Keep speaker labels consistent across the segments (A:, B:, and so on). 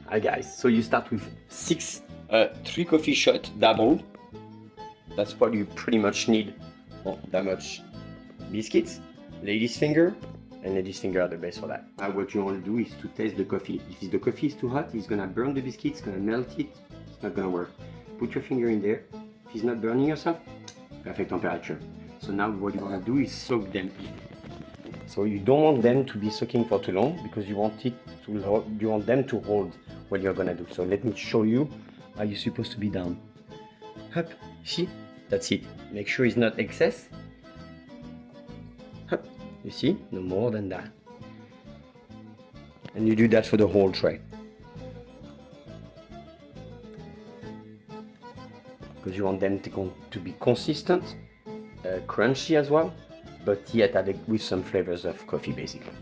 A: Hi guys, so you start with 3 coffee shots doubled. That's what you pretty much need. Not that much biscuits, lady's finger, and lady's finger are the best for that. Now what you want to do is to taste the coffee. If the coffee is too hot, it's gonna burn the biscuit, it's gonna melt it, it's not gonna work. Put your finger in there. If it's not burning yourself, perfect temperature. So now what you wanna do is soak them in. So you don't want them to be soaking for too long because you want them to hold what you're gonna do. So let me show you how you're supposed to be down. Up, see? That's it. Make sure it's not excess. Up, you see? No more than that. And you do that for the whole tray. Because you want them to be consistent, crunchy as well, but yet added with some flavors of coffee basically.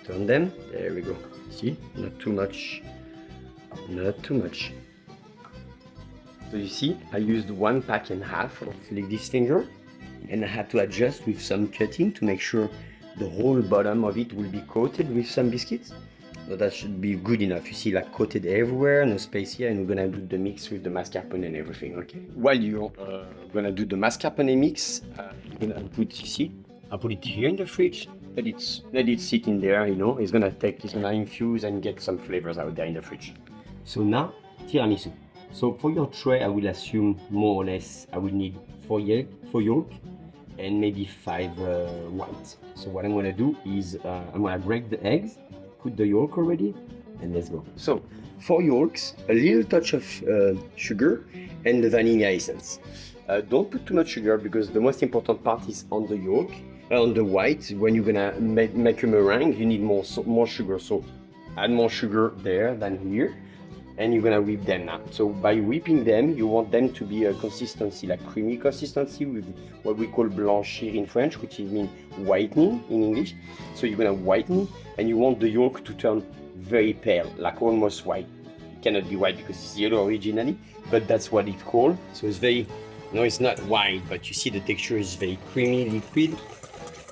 A: Turn them, there we go. See, not too much, not too much. So you see, I used 1.5 packs of lady's finger, and I had to adjust with some cutting to make sure the whole bottom of it will be coated with some biscuits. So that should be good enough. You see, like coated everywhere, no space here, and we're gonna do the mix with the mascarpone and everything, okay? While you're gonna do the mascarpone mix, you're gonna put, you see, I put it here in the fridge, let it sit in there, you know, it's gonna infuse and get some flavors out there in the fridge. So now, tiramisu. So for your tray, I will assume more or less, I will need 4 yolk and maybe 5 whites. So what I'm gonna do is, I'm gonna break the eggs, put the yolk already, and let's go. So 4 yolks, a little touch of sugar, and the vanilla essence. Don't put too much sugar because the most important part is on the yolk. On the white, when you're gonna make a meringue, you need more sugar. So add more sugar there than here, and you're gonna whip them now. So by whipping them, you want them to be a consistency, like creamy consistency with what we call blanchir in French, which means whitening in English. So you're gonna whiten, and you want the yolk to turn very pale, like almost white. It cannot be white because it's yellow originally, but that's what it's called. So it's very, no, it's not white, but you see the texture is very creamy, liquid.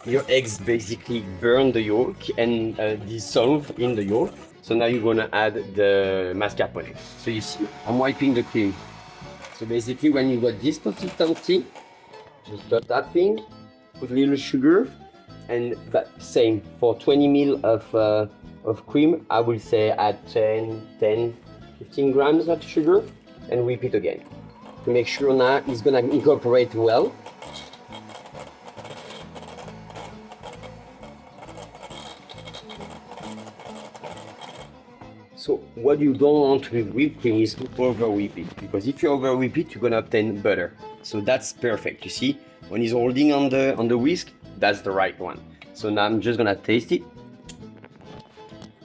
A: Your eggs basically burn the yolk and dissolve in the yolk. So now you're gonna add the mascarpone. So you see, I'm wiping the cream. So basically when you got this consistency, just got that thing, put a little sugar, and that same, for 20 ml of cream, I will say add 15 grams of sugar and whip it again. To make sure now it's gonna incorporate well. So what you don't want with whipped cream is to over whip it, because if you over whip it, you're gonna obtain butter. So that's perfect. You see, when it's holding on the whisk, that's the right one. So now I'm just gonna taste it.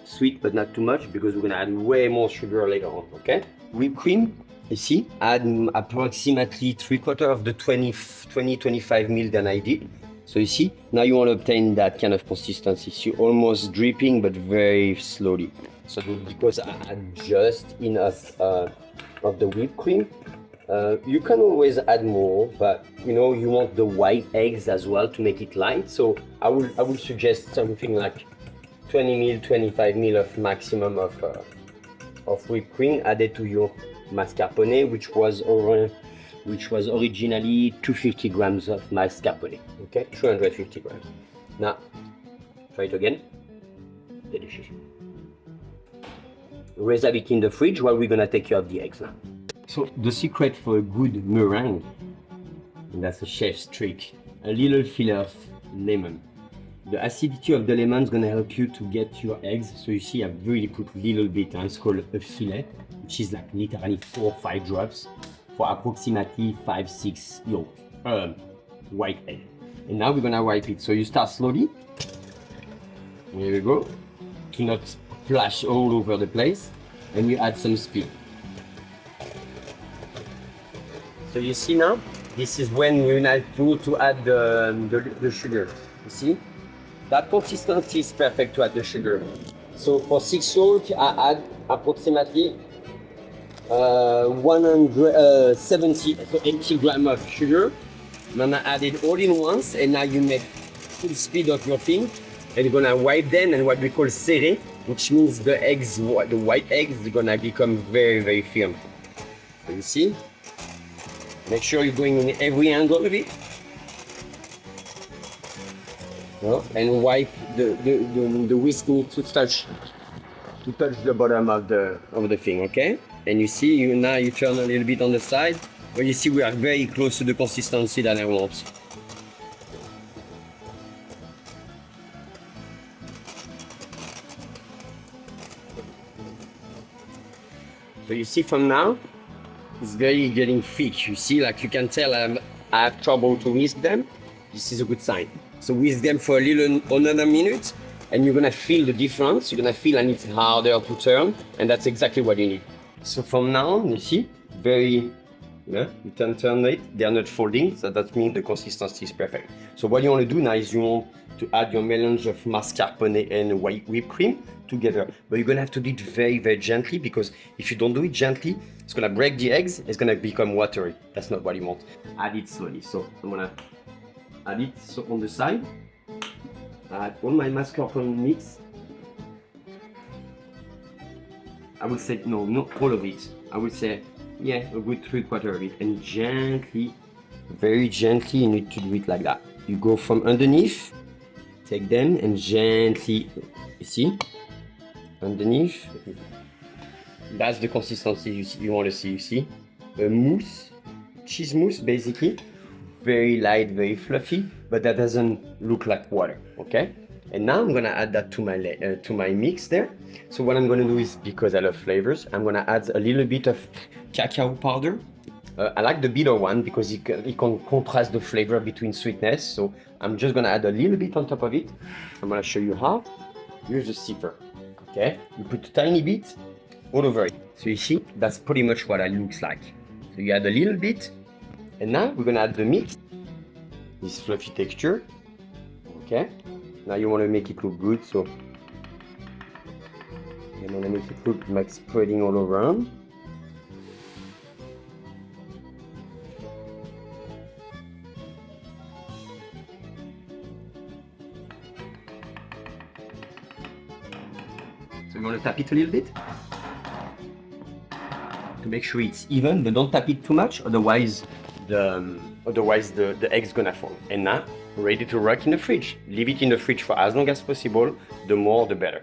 A: Sweet, but not too much, because we're gonna add way more sugar later on. Okay? Whipped cream. You see, add approximately 3/4 of the 20-25 ml that I did. So you see, now you want to obtain that kind of consistency. So you're almost dripping, but very slowly. So because I add just enough of the whipped cream, you can always add more, but you know you want the white eggs as well to make it light. So I would suggest something like 20 ml, 25 ml of maximum of whipped cream added to your mascarpone, which was originally 250 grams of mascarpone. Okay, 250 grams. Now, try it again. Delicious. Reserve it in the fridge while we're gonna take care of the eggs now. So the secret for a good meringue, and that's a chef's trick, a little fillet of lemon. The acidity of the lemon is gonna help you to get your eggs. So you see, I've really put a little bit. It's called a fillet, which is like literally 4 or 5 drops for approximately 5-6 yolk, white egg. And now we're gonna wipe it. So you start slowly. Here we go. To not splash all over the place, and you add some speed. So you see now, this is when you need to add the sugar. You see, that consistency is perfect to add the sugar. So for 6 yolk, I add approximately 170 to 80 grams of sugar. I'm gonna add it all in once, and now you make full speed of your thing. and you're gonna wipe them and what we call serrer, which means the eggs, the white eggs, are gonna become very, very firm. So you see? Make sure you're going in every angle of it. And wipe the whisk needs to touch the bottom of the thing, okay? And you see, now you turn a little bit on the side, but you see we are very close to the consistency that I want. So you see from now, it's very getting thick. You see, like you can tell I have trouble to whisk them. This is a good sign. So whisk them for another minute, and you're gonna feel the difference. You're gonna feel and it's harder to turn, and that's exactly what you need. So from now on, you see, you can turn it, they are not folding, so that means the consistency is perfect. So what you want to do now is you want to add your melange of mascarpone and whipped cream together. But you're gonna have to do it very, very gently, because if you don't do it gently, it's gonna break the eggs, it's gonna become watery. That's not what you want. Add it slowly. So I'm gonna add it on the side. Add all my mascarpone mix. I would say, no, not all of it. I would say, yeah, a good 3/4 of it. And gently, very gently, you need to do it like that. You go from underneath, take them and gently, you see, underneath. That's the consistency you want to see, you see. A mousse, cheese mousse basically. Very light, very fluffy, but that doesn't look like water, okay? And now I'm gonna add that to my mix there. So what I'm gonna do is, because I love flavors, I'm gonna add a little bit of cacao powder. I like the bitter one because it can contrast the flavor between sweetness. So I'm just gonna add a little bit on top of it. I'm gonna show you how. Here's the sipper, okay? You put a tiny bit all over it. So you see, that's pretty much what it looks like. So you add a little bit, and now we're gonna add the mix, this fluffy texture, okay? Now you wanna make it look good, so you wanna make it look like spreading all around. So you wanna tap it a little bit to make sure it's even, but don't tap it too much, otherwise the egg's gonna fall. And now, ready to rack in the fridge. Leave it in the fridge for as long as possible, the more the better.